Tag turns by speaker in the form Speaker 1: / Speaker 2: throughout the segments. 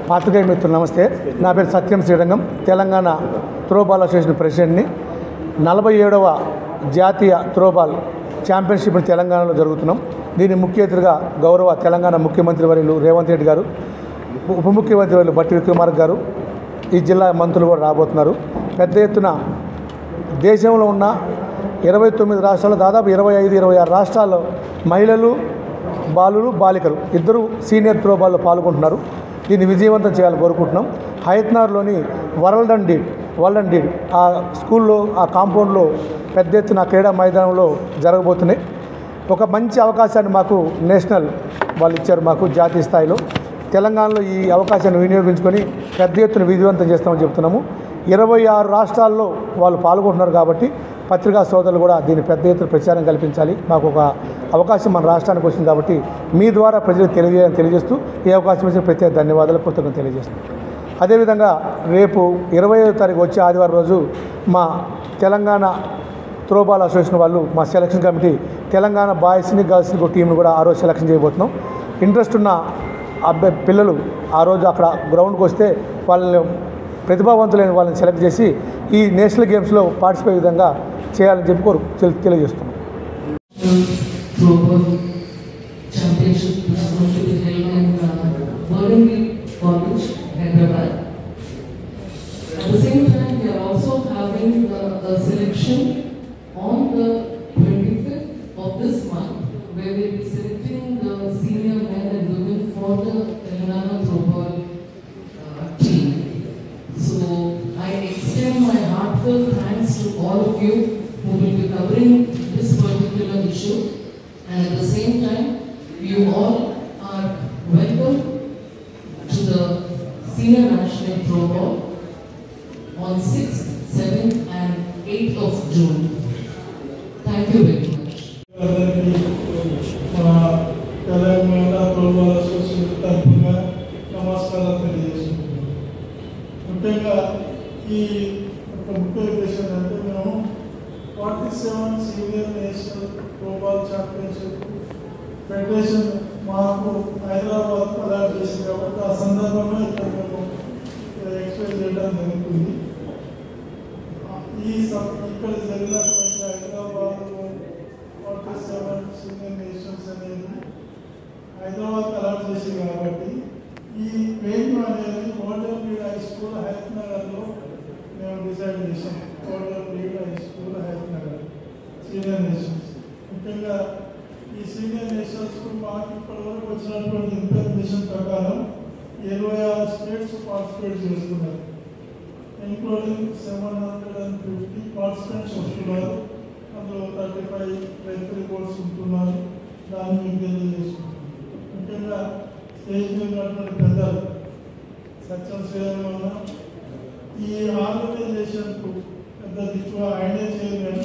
Speaker 1: పాత్రికేయ మిత్రులు నమస్తే. నా పేరు సత్యం శ్రీరంగం, తెలంగాణ త్రోబాల్ అసోసియేషన్ ప్రెసిడెంట్ని. 47వ జాతీయ త్రోబాల్ ఛాంపియన్షిప్ తెలంగాణలో జరుగుతున్నాం. దీని ముఖ్య అతిథిగా గౌరవ తెలంగాణ ముఖ్యమంత్రి వర్యులు రేవంత్ రెడ్డి గారు, ఉప ముఖ్యమంత్రి వర్యులు బట్టి విక్రమార్క గారు, ఈ జిల్లా మంత్రులు కూడా రాబోతున్నారు. పెద్ద ఎత్తున దేశంలో ఉన్న 29 రాష్ట్రాల్లో దాదాపు 25-26 రాష్ట్రాల్లో మహిళలు, బాలికలు ఇద్దరు సీనియర్ త్రోబాల్లో పాల్గొంటున్నారు. దీన్ని విజయవంతం చేయాలని కోరుకుంటున్నాం. హయత్నార్లోని వరల్డ్ అండ్ డీడ్ ఆ స్కూల్లో, ఆ కాంపౌండ్లో పెద్ద ఎత్తున క్రీడా మైదానంలో జరగబోతున్నాయి. ఒక మంచి అవకాశాన్ని మాకు నేషనల్ వాళ్ళు ఇచ్చారు, మాకు జాతీయ స్థాయిలో. తెలంగాణలో ఈ అవకాశాన్ని వినియోగించుకొని పెద్ద ఎత్తున విజయవంతం చేస్తామని చెప్తున్నాము. 26 రాష్ట్రాల్లో వాళ్ళు పాల్గొంటున్నారు కాబట్టి పత్రికా సోదరులు కూడా దీన్ని పెద్ద ఎత్తున ప్రచారం కల్పించాలి. మాకు ఒక అవకాశం మన రాష్ట్రానికి వచ్చింది కాబట్టి మీ ద్వారా ప్రజలకు తెలియజేస్తూ ఈ అవకాశం ఇచ్చిన ప్రత్యేక ధన్యవాదాలు, కృతజ్ఞతలు తెలియజేస్తున్నాం. అదేవిధంగా రేపు 25వ తారీఖు వచ్చే ఆదివారం రోజు మా తెలంగాణ త్రోబాల్ అసోసియేషన్ వాళ్ళు, మా సెలక్షన్ కమిటీ తెలంగాణ బాయ్స్ని గర్ల్స్ని ఒక టీంను కూడా ఆ రోజు సెలక్షన్ చేయబోతున్నాం. ఇంట్రెస్ట్ ఉన్న పిల్లలు ఆ రోజు అక్కడ గ్రౌండ్కి వస్తే వాళ్ళని, ప్రతిభావంతులైన వాళ్ళని సెలెక్ట్ చేసి ఈ నేషనల్ గేమ్స్లో పార్టిసిపేట్ విధంగా చేయాలని చెప్పి తెలియజేస్తున్నాం.
Speaker 2: Thanks to all of you who will be covering this particular issue, and at the same time you all are welcome to the Senior National Throwball on 6th, 7th and 8th of June. Thank you very much.
Speaker 3: Telangana throwball association తరఫున నమస్కారాలు తెలియజేస్తున్నాను. ముఖ్యంగా ఈ ముఖ్య ఉద్దేశం అంటే మేము 47 senior national throwball championship federation మాకు హైదరాబాద్ అలాట్ చేసింది కాబట్టి ఆ సందర్భంగా ఇక్కడ మేము ఎక్స్ప్లెయిన్ చేయడం జరుగుతుంది. ఇక్కడ జరిగినటువంటి హైదరాబాద్లో 47 సీనియర్ నేషనల్స్ అనేది హైదరాబాద్ అలాట్ చేసింది కాబట్టి ఈ వెన్యూ అనేది మోడల్ లీడ్ హై స్కూల్ హైదరాబాద్లో మేము డిసైడ్ చేసాం. Model lead high school Hyderabad senior nationals. ముఖ్యంగా ఈ సీనియర్ నేషనల్స్కు మాకు ఇప్పటివరకు వచ్చినటువంటి ఇన్ఫర్మేషన్ ప్రకారం 26 స్టేట్స్ పార్టిసిపేట్ చేస్తున్నారు. ఇంక్లూడింగ్ 750 పార్టిసిపెంట్స్ వస్తున్నారు. అందులో 35 రైతులు కోర్స్ ఉంటున్నారు. దాన్ని మేము తెలియజేసుకుంటున్నాం. ముఖ్యంగా స్టేజ్ మీద ఉన్నటువంటి పెద్దలు సత్యం శ్రీరంగం ఈ ఆర్గనైజేషన్కు పెద్ద దిక్కు ఆయనే చైర్మన్,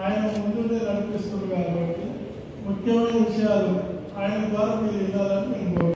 Speaker 3: ఆయన ముందునే నడిపిస్తుంది కాబట్టి ముఖ్యమైన విషయాలు ఆయన ద్వారా మీరు వినాలని నేను